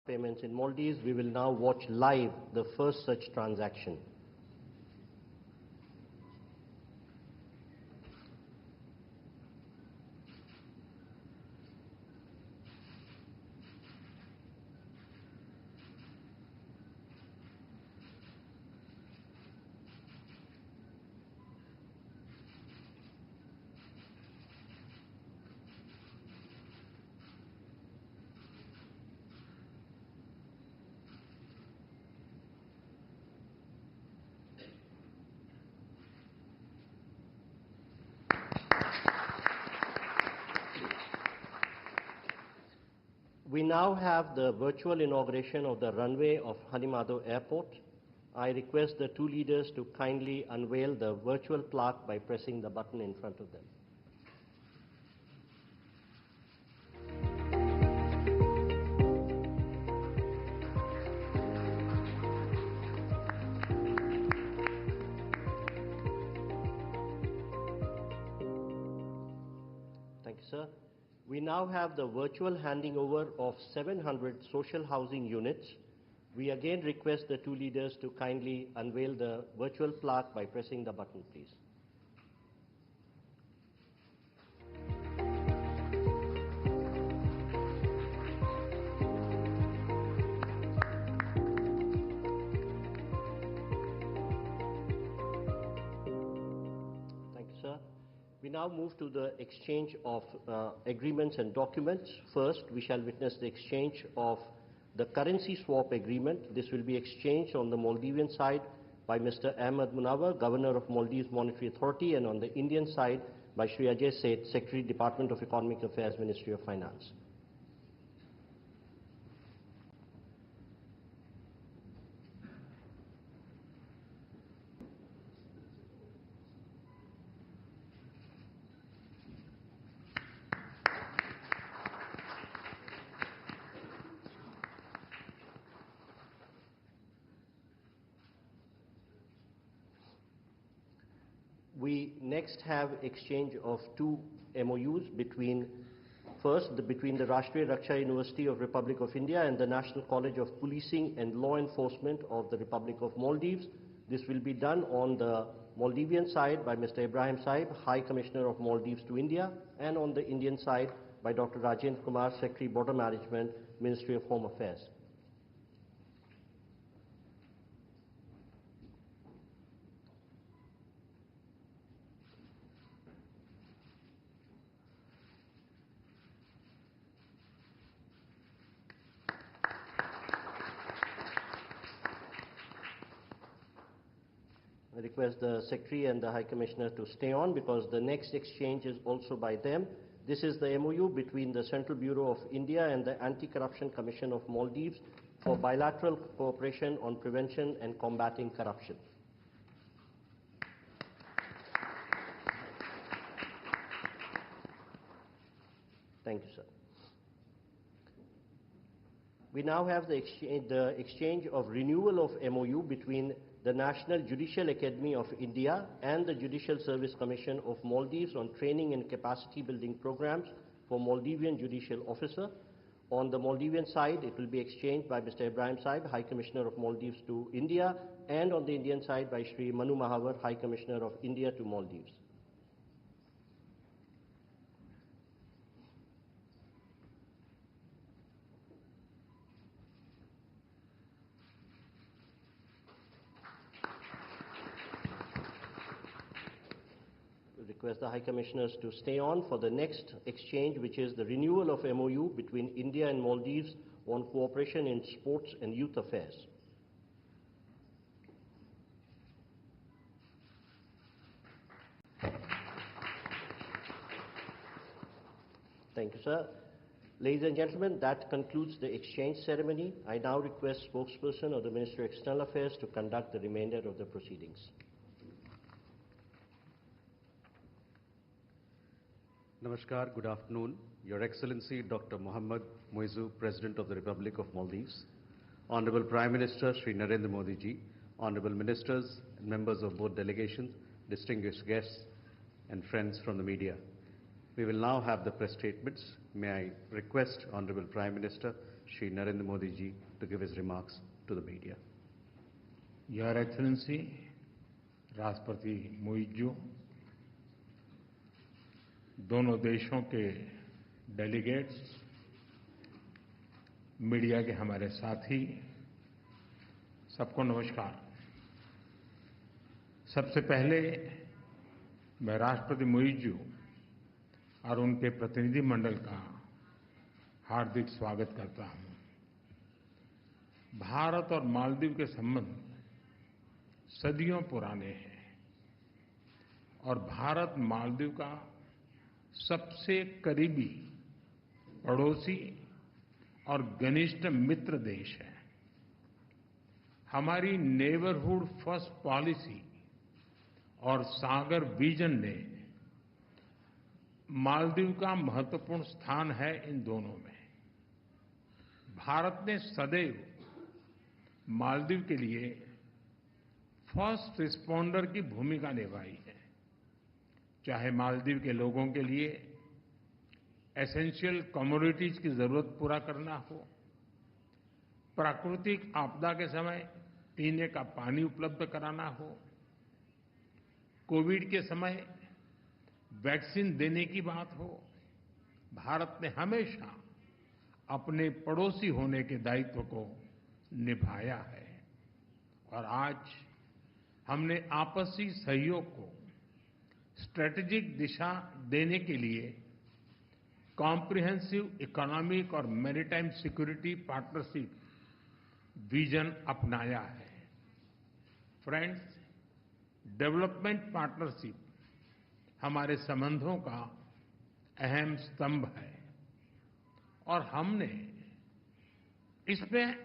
payments in Maldives. We will now watch live the first such transaction. We now have the virtual inauguration of the runway of Hanimado Airport. I request the two leaders to kindly unveil the virtual plaque by pressing the button in front of them. Thank you, sir. We now have the virtual handing over of 700 social housing units. We again request the two leaders to kindly unveil the virtual plaque by pressing the button, please. Thank you, sir. We now move to the exchange of agreements and documents. First, we shall witness the exchange of the currency swap agreement. This will be exchanged on the Maldivian side by Mr. Ahmed Munawar, Governor of Maldives Monetary Authority, and on the Indian side by Shri Ajay Seth, Secretary, Department of Economic Affairs, Ministry of Finance. We next have exchange of two MOUs between the Rashtriya Raksha University of Republic of India and the National College of Policing and Law Enforcement of the Republic of Maldives. This will be done on the Maldivian side by Mr. Ibrahim Saib, High Commissioner of Maldives to India, and on the Indian side by Dr. Rajendra Kumar, Secretary, Border Management, Ministry of Home Affairs. I request the Secretary and the High Commissioner to stay on because the next exchange is also by them. This is the MOU between the Central Bureau of India and the Anti-Corruption Commission of Maldives for bilateral cooperation on prevention and combating corruption. Thank you, sir. We now have the exchange of renewal of MOU between the National Judicial Academy of India and the Judicial Service Commission of Maldives on training and capacity building programs for Maldivian judicial officer. On the Maldivian side, it will be exchanged by Mr. Ibrahim Saib, High Commissioner of Maldives to India, and on the Indian side by Shri Manu Mahavar, High Commissioner of India to Maldives. Request the High Commissioners to stay on for the next exchange, which is the renewal of MOU between India and Maldives on cooperation in sports and youth affairs. Thank you, sir. Ladies and gentlemen, that concludes the exchange ceremony. I now request spokesperson of the Ministry of External Affairs to conduct the remainder of the proceedings. Namaskar, good afternoon. Your Excellency Dr. Mohammad Muizzu, President of the Republic of Maldives, Honorable Prime Minister Shri Narendra Modi ji, Honorable Ministers and members of both delegations, distinguished guests and friends from the media. We will now have the press statements. may I request Honorable Prime Minister Shri Narendra Modi ji to give his remarks to the media. Your Excellency, राष्ट्रपति मुइज़्ज़ू, दोनों देशों के delegates, media के हमारे साथी, सबको नमस्कार। सबसे पहले मैं राष्ट्रपति मुइज़्ज़ू और उनके प्रतिनिधि मंडल का हार्दिक स्वागत करता हूं। भारत और मालदीव के संबंध सदियों पुराने हैं और भारत मालदीव का सबसे करीबी पड़ोसी और घनिष्ठ मित्र देश है। हमारी नेबरहुड फर्स्ट पॉलिसी और सागर विजन ने मालदीव का महत्वपूर्ण स्थान है इन दोनों में। भारत ने सदैव मालदीव के लिए फर्स्ट रिस्पॉन्डर की भूमिका निभाई है, चाहे मालदीव के लोगों के लिए एसेंशियल कमोडिटीज की जरूरत पूरा करना हो, प्राकृतिक आपदा के समय पीने का पानी उपलब्ध कराना हो, कोविड के समय वैक्सीन देने की बात हो। भारत ने हमेशा अपने पड़ोसी होने के दायित्व को निभाया है और आज हमने आपसी सहयोग को स्ट्रेटेजिक दिशा देने के लिए कॉम्प्रिहेंसिव इकोनॉमिक और मैरीटाइम सिक्योरिटी पार्टनरशिप विजन अपनाया है। फ्रेंड्स, डेवलपमेंट पार्टनरशिप हमारे संबंधों का अहम स्तंभ है और हमने इसमें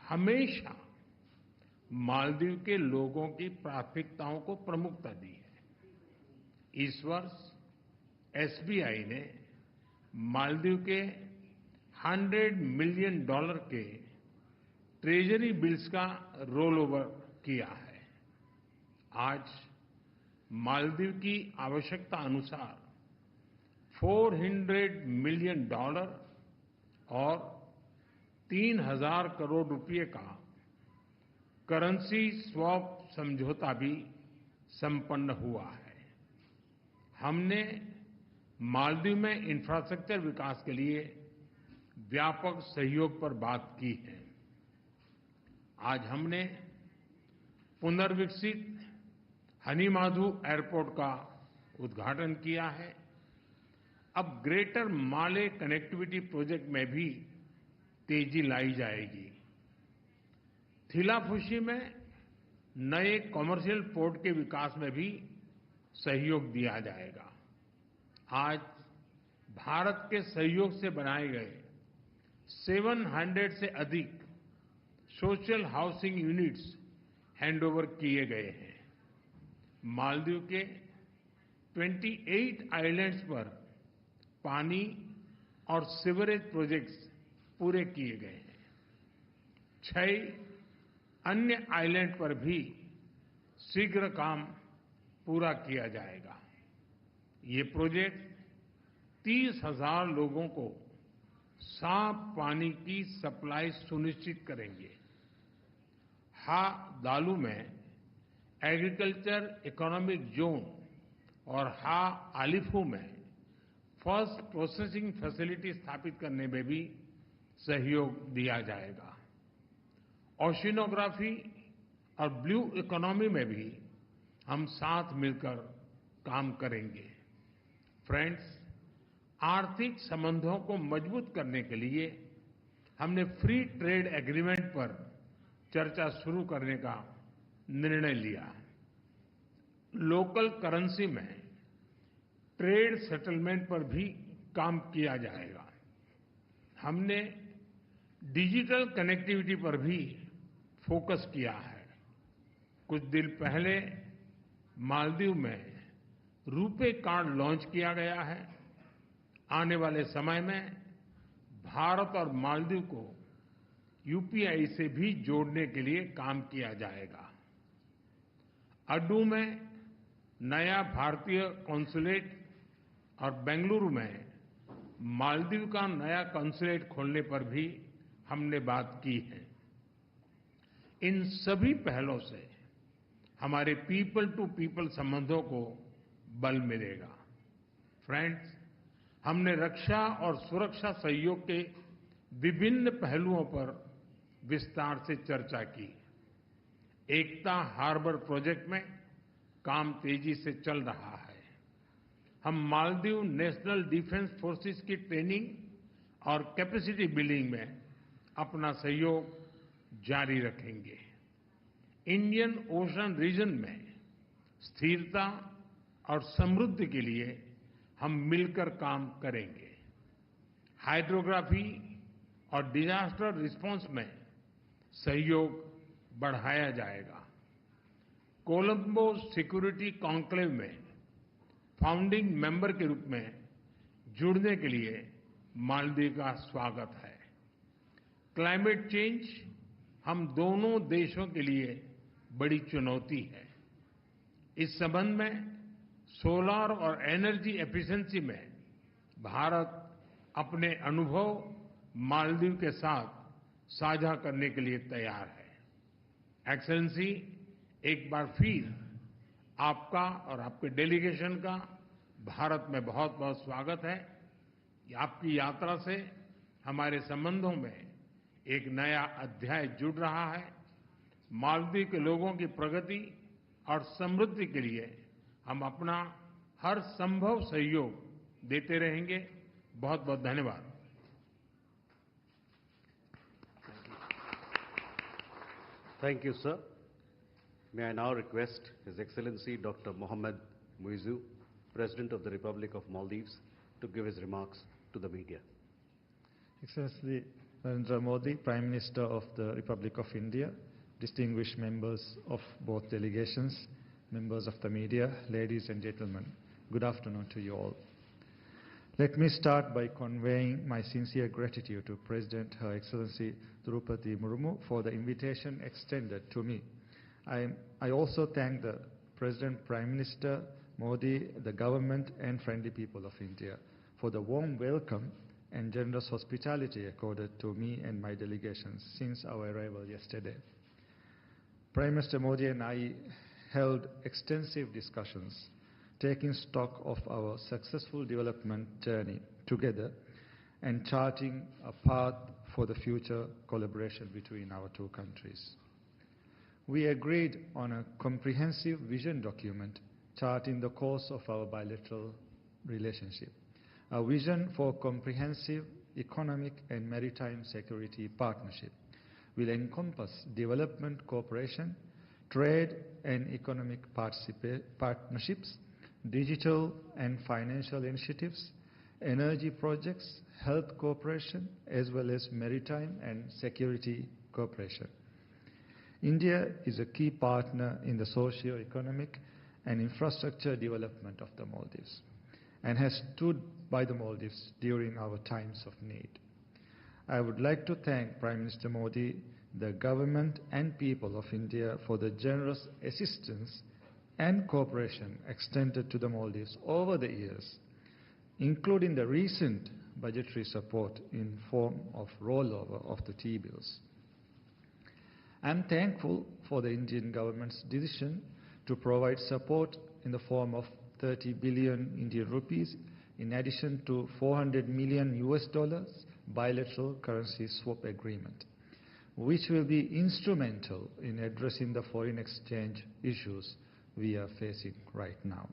हमेशा मालदीव के लोगों की प्राथमिकताओं को प्रमुखता दी है। इस वर्ष एसबीआई ने मालदीव के $100 मिलियन के ट्रेजरी बिल्स का रोल ओवर किया है। आज मालदीव की आवश्यकता अनुसार $400 मिलियन और 3,000 करोड़ रुपए का करेंसी स्वैप समझौता भी संपन्न हुआ है। हमने मालदीव में इंफ्रास्ट्रक्चर विकास के लिए व्यापक सहयोग पर बात की है। आज हमने पुनर्विकसित हनीमाधु एयरपोर्ट का उद्घाटन किया है। अब ग्रेटर माले कनेक्टिविटी प्रोजेक्ट में भी तेजी लाई जाएगी। थिलाफुशी में नए कमर्शियल पोर्ट के विकास में भी सहयोग दिया जाएगा। आज भारत के सहयोग से बनाए गए 700 से अधिक सोशल हाउसिंग यूनिट्स हैंडओवर किए गए हैं। मालदीव के 28 आइलैंड्स पर पानी और सीवरेज प्रोजेक्ट्स पूरे किए गए हैं। 6 अन्य आइलैंड पर भी शीघ्र काम पूरा किया जाएगा। ये प्रोजेक्ट 30,000 लोगों को साफ पानी की सप्लाई सुनिश्चित करेंगे। हा दालू में एग्रीकल्चर इकोनॉमिक जोन और हा आलिफू में फर्स्ट प्रोसेसिंग फैसिलिटी स्थापित करने में भी सहयोग दिया जाएगा। ओशिनोग्राफी और ब्लू इकोनॉमी में भी हम साथ मिलकर काम करेंगे। फ्रेंड्स, आर्थिक संबंधों को मजबूत करने के लिए हमने फ्री ट्रेड एग्रीमेंट पर चर्चा शुरू करने का निर्णय लिया। लोकल करेंसी में ट्रेड सेटलमेंट पर भी काम किया जाएगा। हमने डिजिटल कनेक्टिविटी पर भी फोकस किया है। कुछ दिन पहले मालदीव में रुपे कार्ड लॉन्च किया गया है। आने वाले समय में भारत और मालदीव को यूपीआई से भी जोड़ने के लिए काम किया जाएगा। अड्डू में नया भारतीय कॉन्सुलेट और बेंगलुरु में मालदीव का नया कॉन्सुलेट खोलने पर भी हमने बात की है। इन सभी पहलों से हमारे पीपल टू पीपल संबंधों को बल मिलेगा। फ्रेंड्स, हमने रक्षा और सुरक्षा सहयोग के विभिन्न पहलुओं पर विस्तार से चर्चा की। एकता हार्बर प्रोजेक्ट में काम तेजी से चल रहा है। हम मालदीव नेशनल डिफेंस फोर्सेस की ट्रेनिंग और कैपेसिटी बिल्डिंग में अपना सहयोग जारी रखेंगे। इंडियन ओशन रीजन में स्थिरता और समृद्धि के लिए हम मिलकर काम करेंगे। हाइड्रोग्राफी और डिजास्टर रिस्पांस में सहयोग बढ़ाया जाएगा। कोलंबो सिक्योरिटी कॉन्क्लेव में फाउंडिंग मेंबर के रूप में जुड़ने के लिए मालदीव का स्वागत है। क्लाइमेट चेंज हम दोनों देशों के लिए बड़ी चुनौती है। इस संबंध में सोलर और एनर्जी एफिशिएंसी में भारत अपने अनुभव मालदीव के साथ साझा करने के लिए तैयार है। एक्सेलेंसी, एक बार फिर आपका और आपके डेलीगेशन का भारत में बहुत बहुत स्वागत है। आपकी यात्रा से हमारे संबंधों में एक नया अध्याय जुड़ रहा है। मालदीव के लोगों की प्रगति और समृद्धि के लिए हम अपना हर संभव सहयोग देते रहेंगे। बहुत बहुत धन्यवाद। Thank you, sir. May I now request His Excellency Dr. Mohammad Muizzu, President of the Republic of Maldives, to give his remarks to the media. Excellency Narendra Modi, Prime Minister of the Republic of India, distinguished members of both delegations, members of the media, ladies and gentlemen, good afternoon to you all. Let me start by conveying my sincere gratitude to President Her Excellency Draupadi Murmu for the invitation extended to me. I also thank the President, Prime Minister Modi, the government and friendly people of India for the warm welcome and generous hospitality accorded to me and my delegations since our arrival yesterday. Prime Minister Modi and I held extensive discussions, taking stock of our successful development journey together and charting a path for the future collaboration between our two countries. We agreed on a comprehensive vision document charting the course of our bilateral relationship, a vision for comprehensive economic and maritime security partnership will encompass development cooperation, trade and economic partnerships, digital and financial initiatives, energy projects, health cooperation, as well as maritime and security cooperation. India is a key partner in the socio-economic and infrastructure development of the Maldives and has stood by the Maldives during our times of need. I would like to thank Prime Minister Modi, the government and people of India for the generous assistance and cooperation extended to the Maldives over the years, including the recent budgetary support in form of rollover of the T-bills. I am thankful for the Indian government's decision to provide support in the form of 30 billion Indian rupees in addition to $400 million bilateral currency swap agreement, which will be instrumental in addressing the foreign exchange issues we are facing right now.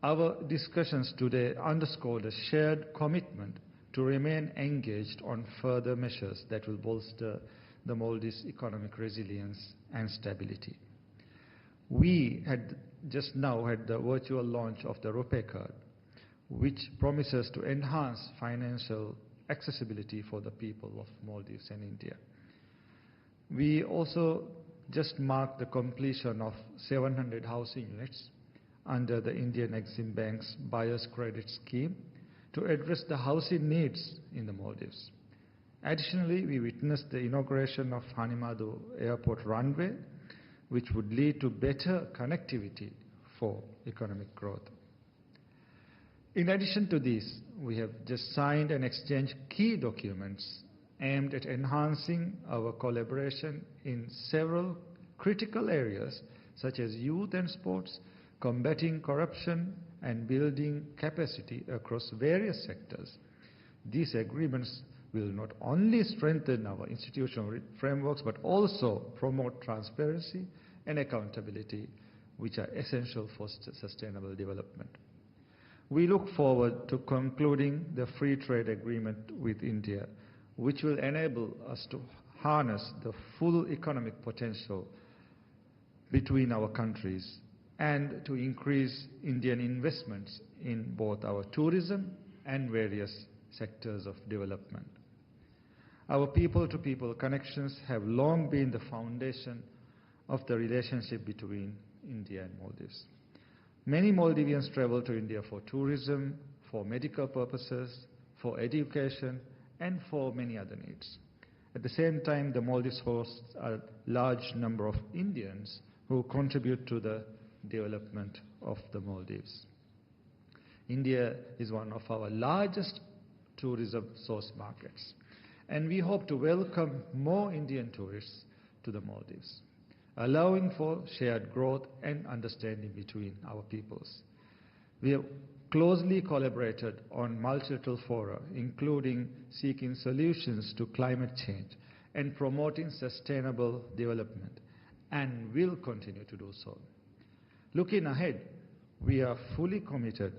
Our discussions today underscored a shared commitment to remain engaged on further measures that will bolster the Maldives' economic resilience and stability. We had just now had the virtual launch of the RuPay card, which promises to enhance financial accessibility for the people of Maldives and India. We also just marked the completion of 700 housing units under the Indian Exim Bank's Buyer's Credit Scheme to address the housing needs in the Maldives. Additionally, we witnessed the inauguration of Hanimadu Airport runway, which would lead to better connectivity for economic growth. In addition to this, we have just signed and exchanged key documents aimed at enhancing our collaboration in several critical areas such as youth and sports, combating corruption, and building capacity across various sectors. These agreements will not only strengthen our institutional frameworks but also promote transparency and accountability, which are essential for sustainable development. We look forward to concluding the free trade agreement with India, which will enable us to harness the full economic potential between our countries and to increase Indian investments in both our tourism and various sectors of development. Our people-to-people connections have long been the foundation of the relationship between India and Maldives. Many Maldivians travel to India for tourism, for medical purposes, for education, and for many other needs. At the same time, the Maldives hosts a large number of Indians who contribute to the development of the Maldives. India is one of our largest tourism source markets, and we hope to welcome more Indian tourists to the Maldives, allowing for shared growth and understanding between our peoples. We have closely collaborated on multilateral fora, including seeking solutions to climate change and promoting sustainable development, and will continue to do so. Looking ahead, we are fully committed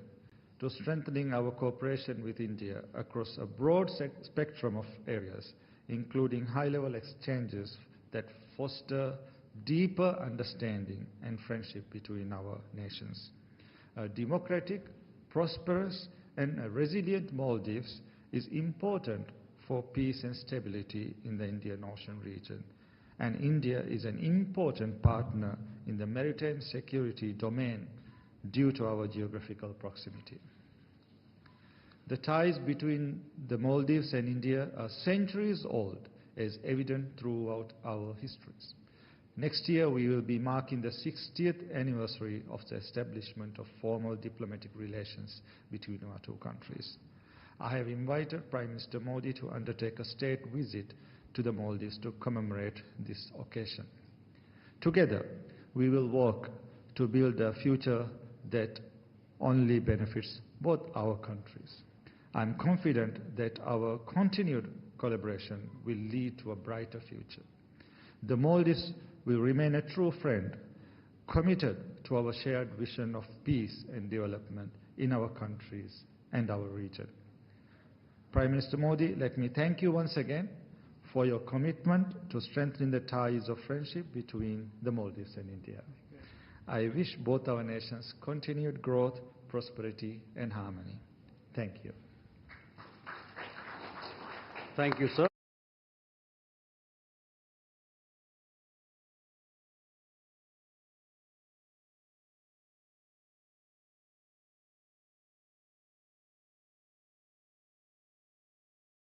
to strengthening our cooperation with India across a broad spectrum of areas, including high-level exchanges that foster deeper understanding and friendship between our nations. A democratic, prosperous, and a resilient Maldives is important for peace and stability in the Indian Ocean region, and India is an important partner in the maritime security domain due to our geographical proximity. The ties between the Maldives and India are centuries old, as evident throughout our histories. Next year, we will be marking the 60th anniversary of the establishment of formal diplomatic relations between our two countries. I have invited Prime Minister Modi to undertake a state visit to the Maldives to commemorate this occasion. Together, we will work to build a future that only benefits both our countries. I'm confident that our continued collaboration will lead to a brighter future. The Maldives will remain a true friend, committed to our shared vision of peace and development in our countries and our region. Prime Minister Modi, let me thank you once again for your commitment to strengthening the ties of friendship between the Maldives and India. I wish both our nations continued growth, prosperity, and harmony. Thank you. Thank you, sir.